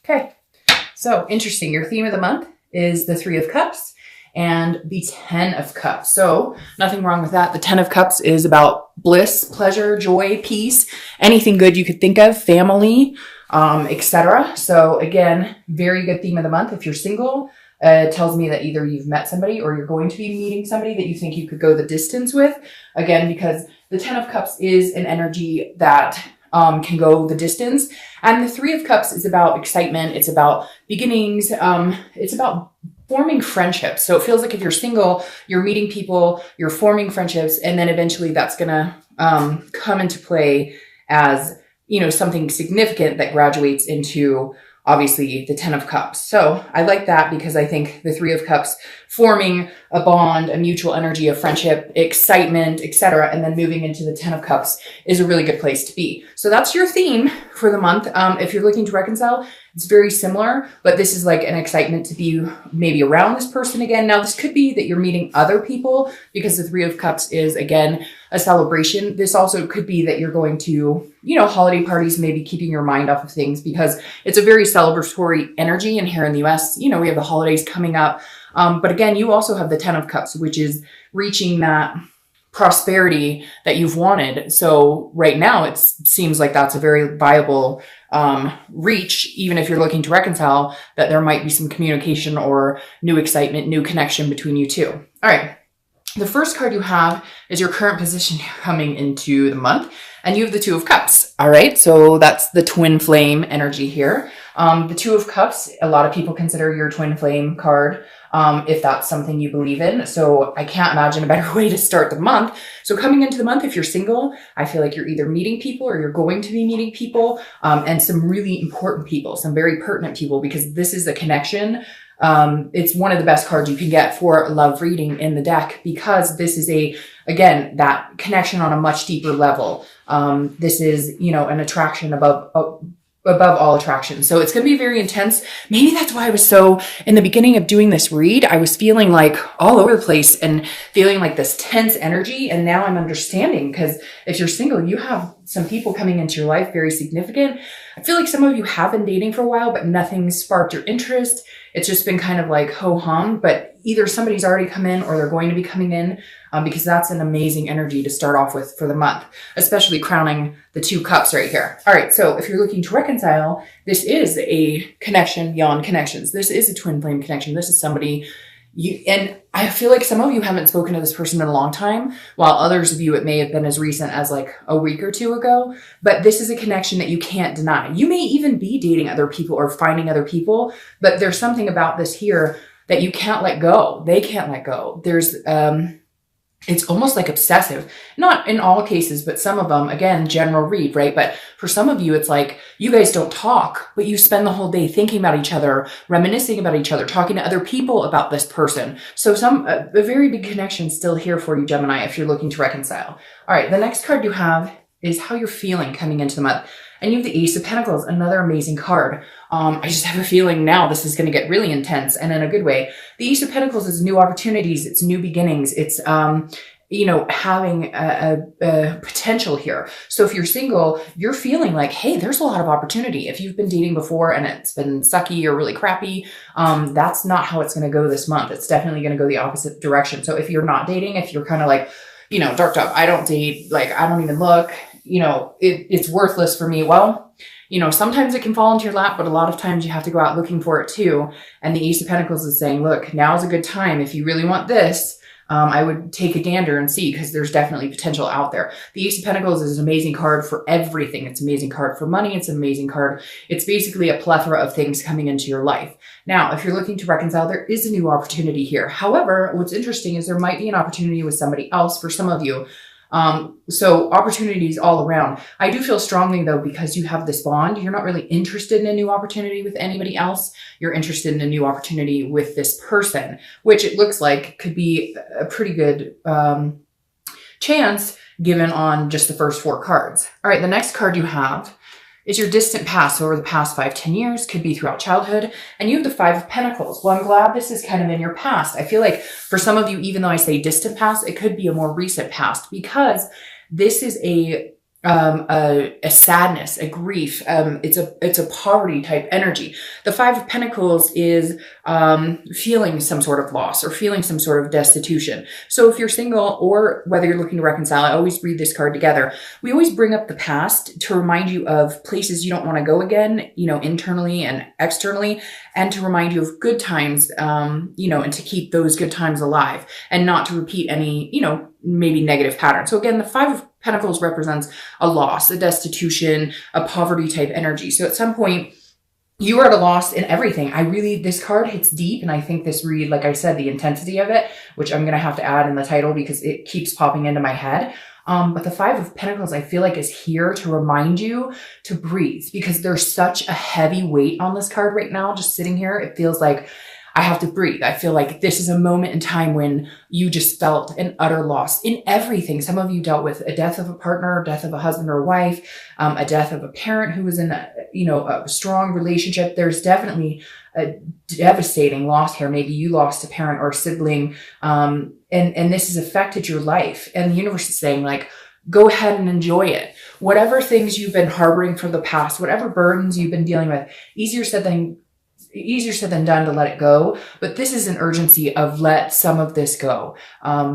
Okay, so interesting. Your theme of the month is the Three of Cups and the 10 of Cups. So nothing wrong with that. The 10 of Cups is about bliss, pleasure, joy, peace, anything good you could think of, family, etc. So again, very good theme of the month. If you're single, it tells me that either you've met somebody or you're going to be meeting somebody that you think you could go the distance with. Again, because the 10 of Cups is an energy that can go the distance. And the Three of Cups is about excitement. It's about beginnings. It's about forming friendships. So it feels like if you're single, you're meeting people, you're forming friendships, and then eventually that's going to come into play as, you know, something significant that graduates into obviously the 10 of Cups. So I like that because I think the Three of Cups forming a bond, a mutual energy of friendship, excitement, etc., and then moving into the 10 of Cups is a really good place to be. So that's your theme for the month. If you're looking to reconcile, it's very similar, but this is like an excitement to be maybe around this person again. Now, this could be that you're meeting other people because the Three of Cups is, again, a celebration. This also could be that you're going to, you know, holiday parties, maybe keeping your mind off of things because it's a very celebratory energy. And here in the US, you know, we have the holidays coming up. But again, you also have the 10 of Cups, which is reaching that prosperity that you've wanted. So right now it seems like that's a very viable reach, even if you're looking to reconcile, that there might be some communication or new excitement, new connection between you two. All right. The first card you have is your current position coming into the month, and you have the Two of Cups. All right. So that's the twin flame energy here. The Two of Cups, a lot of people consider your twin flame card, if that's something you believe in. So I can't imagine a better way to start the month. So coming into the month, if you're single, I feel like you're either meeting people or you're going to be meeting people, and some really important people, some very pertinent people, because this is a connection. It's one of the best cards you can get for love reading in the deck, because this is again, that connection on a much deeper level. This is, you know, an attraction above all attraction. So it's going to be very intense. Maybe that's why I was so, in the beginning of doing this read, I was feeling like all over the place and feeling like this tense energy. And now I'm understanding, because if you're single, you have some people coming into your life, very significant. I feel like some of you have been dating for a while, but nothing sparked your interest. It's just been kind of like ho-hum, but either somebody's already come in or they're going to be coming in, because that's an amazing energy to start off with for the month, especially crowning the Two Cups right here. All right. So if you're looking to reconcile, this is a connection beyond connections. This is a twin flame connection. This is somebody and I feel like some of you haven't spoken to this person in a long time, while others of you, it may have been as recent as like a week or two ago, but this is a connection that you can't deny. You may even be dating other people or finding other people, but there's something about this here that you can't let go. They can't let go. There's, it's almost like obsessive, not in all cases, but some of them, again, general read, right? But for some of you, it's like you guys don't talk, but you spend the whole day thinking about each other, reminiscing about each other, talking to other people about this person. So a very big connection still here for you, Gemini, if you're looking to reconcile. All right. The next card you have is how you're feeling coming into the month. And you have the Ace of Pentacles, another amazing card. I just have a feeling now this is going to get really intense, and in a good way. The Ace of Pentacles is new opportunities. It's new beginnings. It's, you know, having a potential here. So if you're single, you're feeling like, hey, there's a lot of opportunity. If you've been dating before and it's been sucky or really crappy, that's not how it's going to go this month. It's definitely going to go the opposite direction. So if you're not dating, if you're kind of like, you know, darked up, I don't date, like, I don't even look, you know, it's worthless for me. Well, you know, sometimes it can fall into your lap, but a lot of times you have to go out looking for it too. And the Ace of Pentacles is saying, look, now's a good time. If you really want this, I would take a gander and see, because there's definitely potential out there. The Ace of Pentacles is an amazing card for everything. It's an amazing card for money. It's an amazing card. It's basically a plethora of things coming into your life. Now, if you're looking to reconcile, there is a new opportunity here. However, what's interesting is there might be an opportunity with somebody else for some of you. So opportunities all around. I do feel strongly though, because you have this bond, you're not really interested in a new opportunity with anybody else. You're interested in a new opportunity with this person, which it looks like could be a pretty good, chance given on just the first four cards. All right. The next card you have is your distant past. So over the past 5-10 years, could be throughout childhood. And you have the Five of Pentacles. Well, I'm glad this is kind of in your past. I feel like for some of you, even though I say distant past, it could be a more recent past, because this is a a sadness, a grief. It's a poverty type energy. The Five of Pentacles is feeling some sort of loss or feeling some sort of destitution. So if you're single or whether you're looking to reconcile, I always read this card together. We always bring up the past to remind you of places you don't want to go again, you know, internally and externally, and to remind you of good times, you know, and to keep those good times alive and not to repeat any, you know, maybe negative patterns. So again, the Five of Pentacles represents a loss, a destitution, a poverty type energy. So at some point, you are at a loss in everything. This card hits deep, and I think this read, like I said, the intensity of it, which I'm going to have to add in the title because it keeps popping into my head. But the Five of Pentacles, I feel like, is here to remind you to breathe because there's such a heavy weight on this card right now. Just sitting here, it feels like I have to breathe. I feel like this is a moment in time when you just felt an utter loss in everything. Some of you dealt with a death of a partner, death of a husband or a wife, a death of a parent who was in a strong relationship. There's definitely a devastating loss here. Maybe you lost a parent or a sibling, and this has affected your life. And the universe is saying, like, go ahead and enjoy it. Whatever things you've been harboring from the past, whatever burdens you've been dealing with, easier said than done to let it go. But this is an urgency of let some of this go.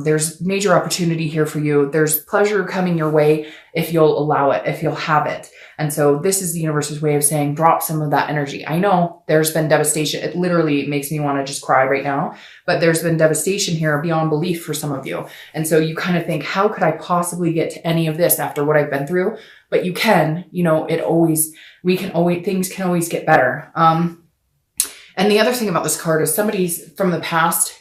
There's major opportunity here for you. There's pleasure coming your way if you'll allow it, if you'll have it. And so this is the universe's way of saying, drop some of that energy. I know there's been devastation. It literally makes me want to just cry right now, but there's been devastation here beyond belief for some of you. And so you kind of think, how could I possibly get to any of this after what I've been through? But you can, you know, things can always get better. And the other thing about this card is somebody's from the past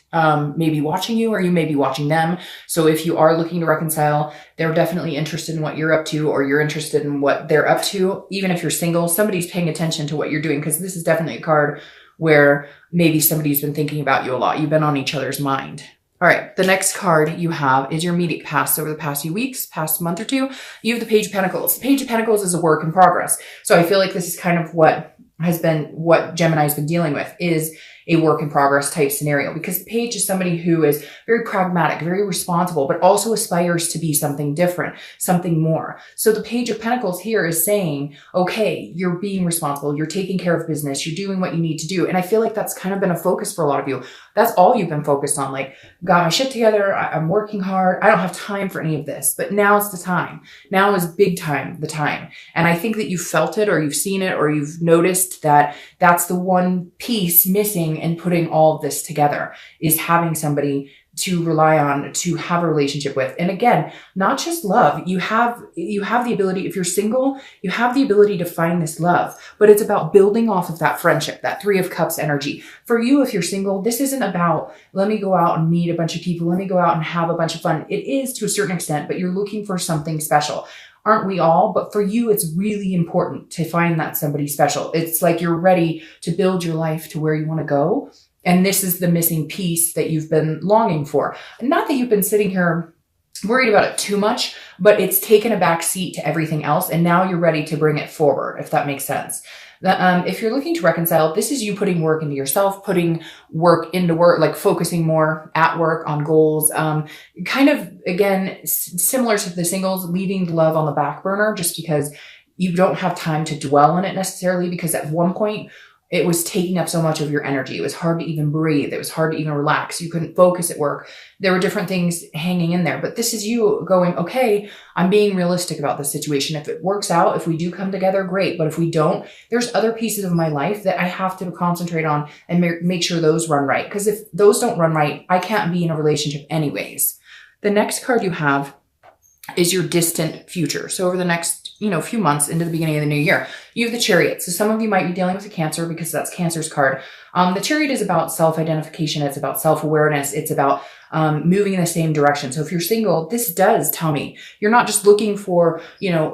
maybe watching you, or you may be watching them. So if you are looking to reconcile, they're definitely interested in what you're up to, or you're interested in what they're up to. Even if you're single, somebody's paying attention to what you're doing, because this is definitely a card where maybe somebody's been thinking about you a lot. You've been on each other's mind. All right, the next card you have is your immediate past. Over the past few weeks, past month or two, you have the Page of Pentacles. The Page of Pentacles is a work in progress. So I feel like this is kind of what Gemini's been dealing with, is a work in progress type scenario, because the Page is somebody who is very pragmatic, very responsible, but also aspires to be something different, something more. So the Page of Pentacles here is saying, okay, you're being responsible, you're taking care of business, you're doing what you need to do. And I feel like that's kind of been a focus for a lot of you. That's all you've been focused on. Like, got my shit together, I'm working hard, I don't have time for any of this, but now's the time. Now is big time, the time. And I think that you've felt it, or you've seen it, or you've noticed that that's the one piece missing in putting all of this together, is having somebody to rely on, to have a relationship with. And again, not just love. You have the ability, if you're single, you have the ability to find this love, but it's about building off of that friendship, that Three of Cups energy. For you, if you're single, this isn't about, let me go out and meet a bunch of people, let me go out and have a bunch of fun. It is to a certain extent, but you're looking for something special. Aren't we all? But for you, it's really important to find that somebody special. It's like you're ready to build your life to where you want to go. And this is the missing piece that you've been longing for. Not that you've been sitting here worried about it too much, but it's taken a back seat to everything else. And now you're ready to bring it forward, if that makes sense. If you're looking to reconcile, this is you putting work into yourself, putting work into work, like focusing more at work on goals. Kind of, again, similar to the singles, leaving love on the back burner just because you don't have time to dwell on it necessarily, because at one point, it was taking up so much of your energy. It was hard to even breathe. It was hard to even relax. You couldn't focus at work. There were different things hanging in there. But this is you going, okay, I'm being realistic about this situation. If it works out, if we do come together, great. But if we don't, there's other pieces of my life that I have to concentrate on and make sure those run right. Because if those don't run right, I can't be in a relationship anyways. The next card you have is your distant future. So over the next, few months into the beginning of the new year, you have the Chariot. So some of you might be dealing with a Cancer, because that's Cancer's card. The Chariot is about self-identification. It's about self-awareness. It's about moving in the same direction. So if you're single, this does tell me you're not just looking for,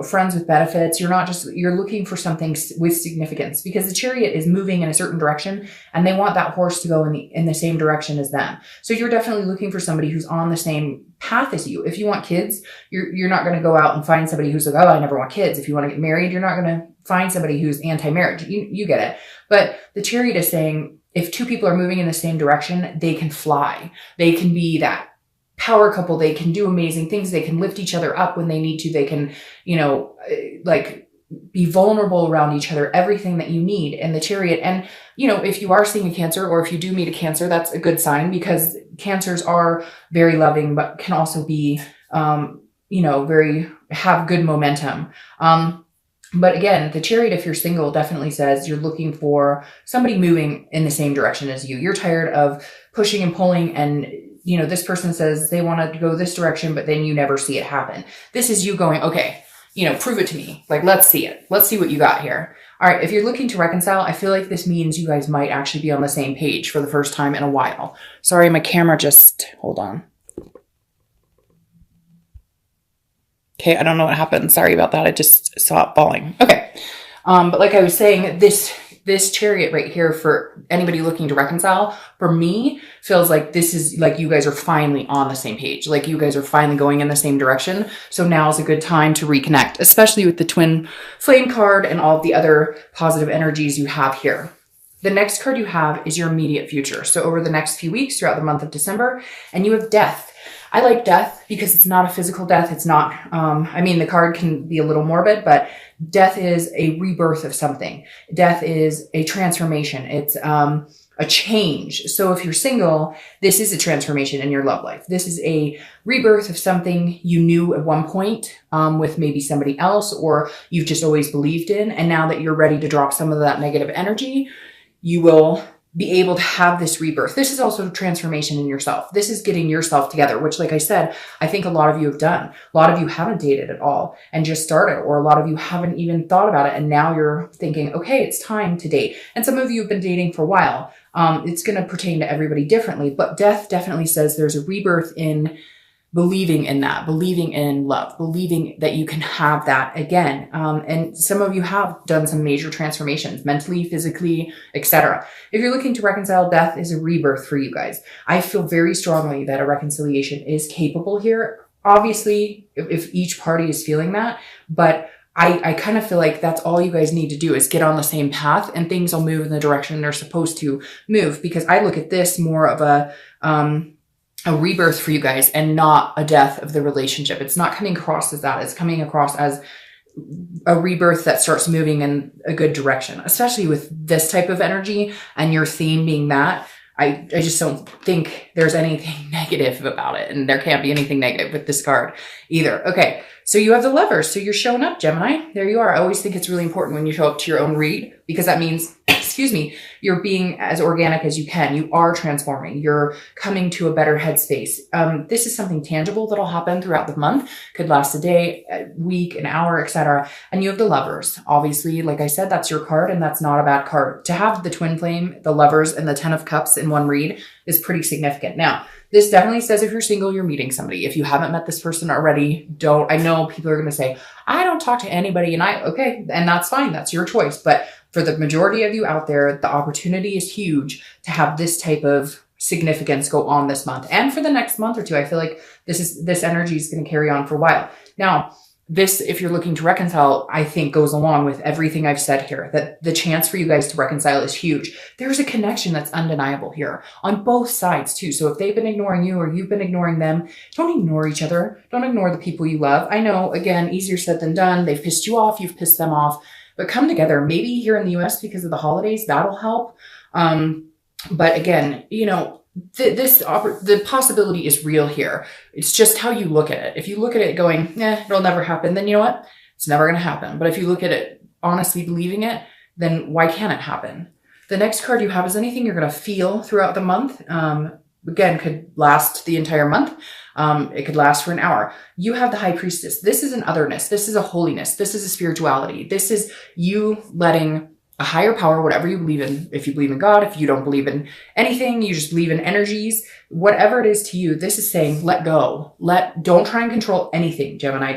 friends with benefits. You're looking for something with significance, because the Chariot is moving in a certain direction and they want that horse to go in the same direction as them. So you're definitely looking for somebody who's on the same path as you. If you want kids, you're not going to go out and find somebody who's like, oh, I never want kids. If you want to get married, you're not going to find somebody who's anti-marriage. You get it. But the Chariot is saying, if two people are moving in the same direction, they can fly. They can be that power couple. They can do amazing things. They can lift each other up when they need to. They can, you know, like be vulnerable around each other, everything that you need in the Chariot. And, you know, if you are seeing a Cancer, or if you do meet a Cancer, that's a good sign, because Cancers are very loving, but can also be, you know, have good momentum. But again, the Chariot, if you're single, definitely says you're looking for somebody moving in the same direction as you. You're tired of pushing and pulling, and, you know, this person says they want to go this direction, but then you never see it happen. This is you going, okay, you know, prove it to me. Like, let's see it. Let's see what you got here. All right. If you're looking to reconcile, I feel like this means you guys might actually be on the same page for the first time in a while. Sorry, my camera just, hold on. Okay, I don't know what happened. Sorry about that. I just saw it falling. Okay. But like I was saying, this Chariot right here, for anybody looking to reconcile, for me, feels like this is like you guys are finally on the same page. Like you guys are finally going in the same direction. So now is a good time to reconnect, especially with the twin flame card and all of the other positive energies you have here. The next card you have is your immediate future. So over the next few weeks throughout the month of December, and you have death. I like death because it's not a physical death. It's not, I mean, the card can be a little morbid, but death is a rebirth of something. Death is a transformation. It's a change. So if you're single, this is a transformation in your love life. This is a rebirth of something you knew at one point with maybe somebody else, or you've just always believed in. And now that you're ready to drop some of that negative energy, you will be able to have this rebirth. This is also a transformation in yourself. This is getting yourself together, which, like I said, I think a lot of you have done. A lot of you haven't dated at all and just started, or a lot of you haven't even thought about it. And now you're thinking, okay, it's time to date. And some of you have been dating for a while. It's going to pertain to everybody differently, but death definitely says there's a rebirth in believing in that, believing in love, believing that you can have that again. And some of you have done some major transformations mentally, physically, etc. If you're looking to reconcile, death is a rebirth for you guys. I feel very strongly that a reconciliation is capable here. Obviously, if each party is feeling that, but I kind of feel like that's all you guys need to do is get on the same path, and things will move in the direction they're supposed to move. Because I look at this more of a rebirth for you guys and not a death of the relationship. It's not coming across as that. It's coming across as a rebirth that starts moving in a good direction, especially with this type of energy and your theme being that. I just don't think there's anything negative about it, and there can't be anything negative with this card either. Okay, so you have the Lovers. So you're showing up, Gemini. There you are. I always think it's really important when you show up to your own read, because that means, excuse me, you're being as organic as you can. You are transforming. You're coming to a better headspace. This is something tangible that'll happen throughout the month. Could last a day, a week, an hour, etc. And you have the Lovers. Obviously, like I said, that's your card, and that's not a bad card. To have the twin flame, the Lovers, and the 10 of Cups in one read is pretty significant. Now, this definitely says if you're single, you're meeting somebody. If you haven't met this person already, I know people are going to say, I don't talk to anybody, and okay, and that's fine. That's your choice. But for the majority of you out there, the opportunity is huge to have this type of significance go on this month. And for the next month or two, I feel like this energy is going to carry on for a while. Now, this, if you're looking to reconcile, I think goes along with everything I've said here, that the chance for you guys to reconcile is huge. There's a connection that's undeniable here on both sides too. So if they've been ignoring you or you've been ignoring them, don't ignore each other. Don't ignore the people you love. I know, again, easier said than done. They've pissed you off. You've pissed them off. But come together. Maybe here in the US because of the holidays, that'll help. But again, you know, the possibility is real here. It's just how you look at it. If you look at it going, it'll never happen, then you know what? It's never going to happen. But if you look at it honestly believing it, then why can't it happen? The next card you have is anything you're going to feel throughout the month. Again, could last the entire month. It could last for an hour. You have the High Priestess. This is an otherness. This is a holiness. This is a spirituality. This is you letting a higher power, whatever you believe in. If you believe in God, if you don't believe in anything, you just believe in energies, whatever it is to you, this is saying, let go. Don't try and control anything, Gemini.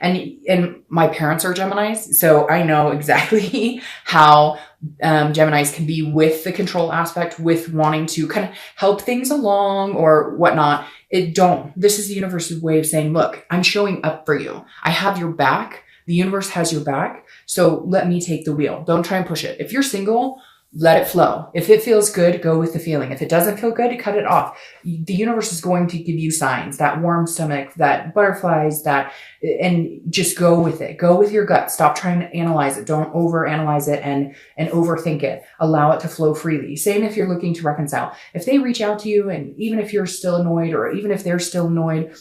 And my parents are Geminis, so I know exactly how Geminis can be with the control aspect, with wanting to kind of help things along or whatnot. This is the universe's way of saying, look, I'm showing up for you. I have your back. The universe has your back. So let me take the wheel. Don't try and push it. If you're single, let it flow. If it feels good, go with the feeling. If it doesn't feel good, cut it off. The universe is going to give you signs, that warm stomach, that butterflies, and just go with it. Go with your gut. Stop trying to analyze it. Don't overanalyze it and overthink it. Allow it to flow freely. Same if you're looking to reconcile. If they reach out to you, and even if you're still annoyed, or even if they're still annoyed,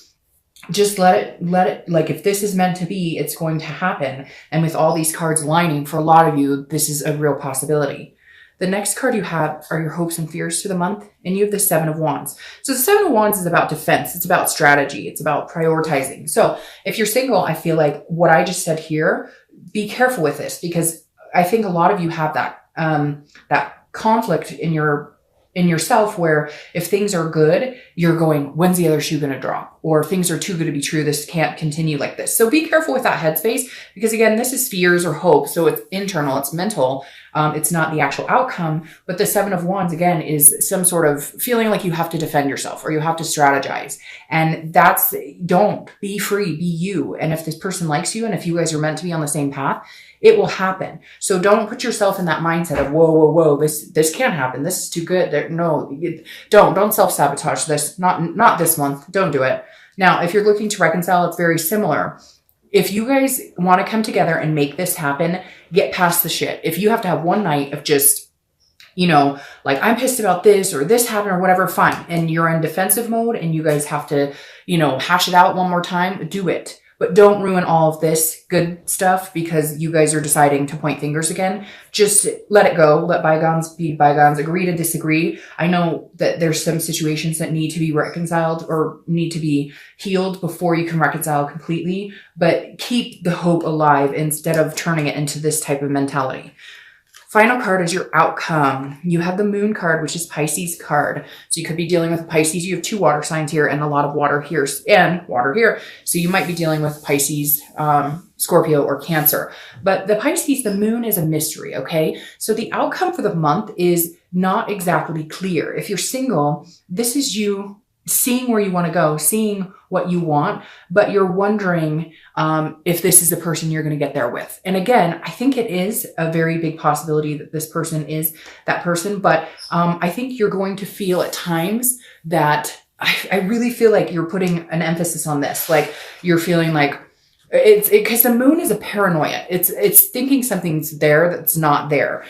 just let it, like, if this is meant to be, it's going to happen. And with all these cards lining, for a lot of you, this is a real possibility. The next card you have are your hopes and fears for the month, and you have the Seven of Wands. So the Seven of Wands is about defense. It's about strategy. It's about prioritizing. So if you're single, I feel like what I just said here, be careful with this, because I think a lot of you have that conflict in yourself, where if things are good, you're going, when's the other shoe going to drop? Or things are too good to be true. This can't continue like this. So be careful with that headspace, because again, this is fears or hope. So it's internal, it's mental. It's not the actual outcome. But the Seven of Wands, again, is some sort of feeling like you have to defend yourself or you have to strategize. And don't be free, be you. And if this person likes you, and if you guys are meant to be on the same path, it will happen. So don't put yourself in that mindset of, whoa, this can't happen. This is too good. No, don't self-sabotage this. Not this month. Don't do it. Now, if you're looking to reconcile, it's very similar. If you guys want to come together and make this happen, get past the shit. If you have to have one night of just, like, I'm pissed about this, or this happened, or whatever, fine. And you're in defensive mode and you guys have to, hash it out one more time, do it. But don't ruin all of this good stuff because you guys are deciding to point fingers again. Just let it go. Let bygones be bygones. Agree to disagree. I know that there's some situations that need to be reconciled or need to be healed before you can reconcile completely, but keep the hope alive instead of turning it into this type of mentality. Final card is your outcome. You have the Moon card, which is Pisces card. So you could be dealing with Pisces. You have 2 water signs here and a lot of water here and water here. So you might be dealing with Pisces, Scorpio, or Cancer. But the Pisces, the Moon is a mystery, okay? So the outcome for the month is not exactly clear. If you're single, this is you seeing where you want to go, seeing what you want, but you're wondering if this is the person you're going to get there with. And again, I think it is a very big possibility that this person is that person, but I think you're going to feel at times that I really feel like you're putting an emphasis on this. Like you're feeling like because the Moon is a paranoia. It's thinking something's there that's not there.